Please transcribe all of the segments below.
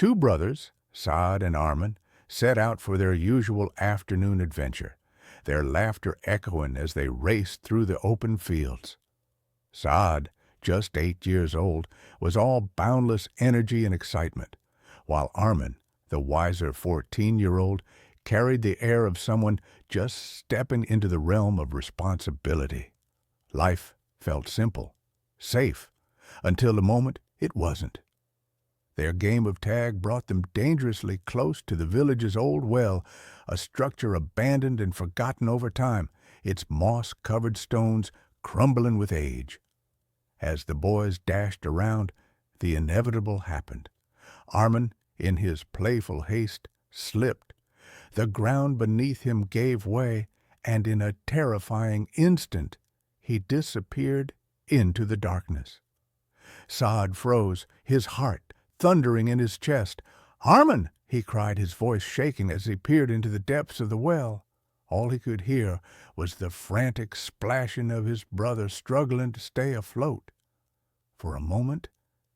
Two brothers, Saad and Arman, set out for their usual afternoon adventure, their laughter echoing as they raced through the open fields. Saad, just 8 years old, was all boundless energy and excitement, while Arman, the wiser 14-year-old, carried the air of someone just stepping into the realm of responsibility. Life felt simple, safe, until the moment it wasn't. Their game of tag brought them dangerously close to the village's old well, a structure abandoned and forgotten over time, its moss-covered stones crumbling with age. As the boys dashed around, the inevitable happened. Arman, in his playful haste, slipped. The ground beneath him gave way, and in a terrifying instant, he disappeared into the darkness. Saad froze, his heart thundering in his chest. "Arman!" he cried, his voice shaking as he peered into the depths of the well. All he could hear was the frantic splashing of his brother struggling to stay afloat. For a moment,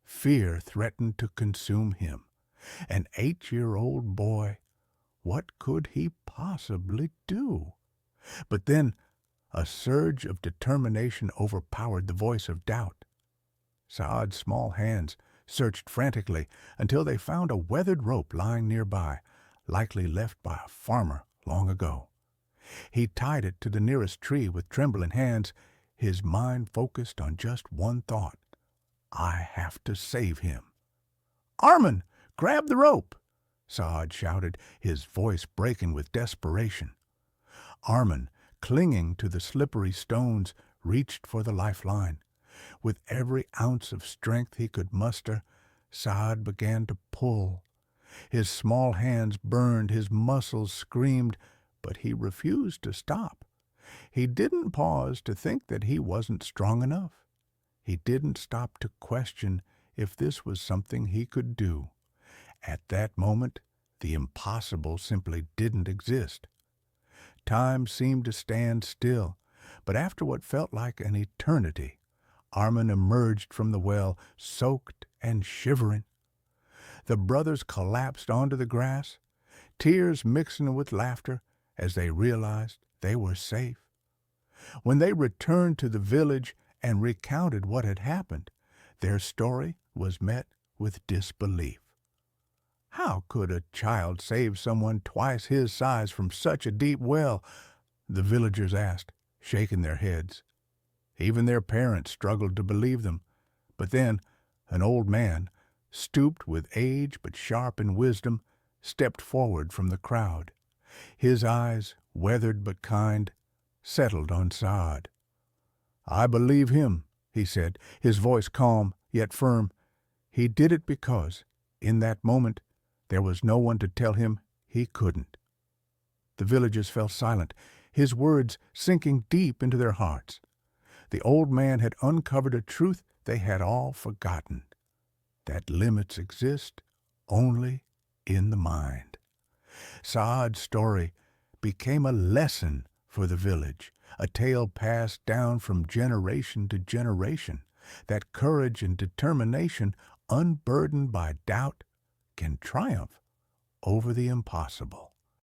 fear threatened to consume him. An 8-year-old boy, what could he possibly do? But then a surge of determination overpowered the voice of doubt. Saad's small hands searched frantically until they found a weathered rope lying nearby, likely left by a farmer long ago. He tied it to the nearest tree with trembling hands, his mind focused on just one thought. "I have to save him." "Arman, grab the rope!" Saad shouted, his voice breaking with desperation. Arman, clinging to the slippery stones, reached for the lifeline. With every ounce of strength he could muster, Saad began to pull. His small hands burned, his muscles screamed, but he refused to stop. He didn't pause to think that he wasn't strong enough. He didn't stop to question if this was something he could do. At that moment, the impossible simply didn't exist. Time seemed to stand still, but after what felt like an eternity, Arman emerged from the well, soaked and shivering. The brothers collapsed onto the grass, tears mixing with laughter as they realized they were safe. When they returned to the village and recounted what had happened, their story was met with disbelief. How could a child save someone twice his size from such a deep well? The villagers asked, shaking their heads. Even their parents struggled to believe them. But then an old man, stooped with age but sharp in wisdom, stepped forward from the crowd. His eyes, weathered but kind, settled on Saad. "I believe him," he said, his voice calm yet firm. He did it because, in that moment, there was no one to tell him he couldn't. The villagers fell silent, his words sinking deep into their hearts. The old man had uncovered a truth they had all forgotten, that limits exist only in the mind. Saad's story became a lesson for the village, a tale passed down from generation to generation, that courage and determination, unburdened by doubt, can triumph over the impossible.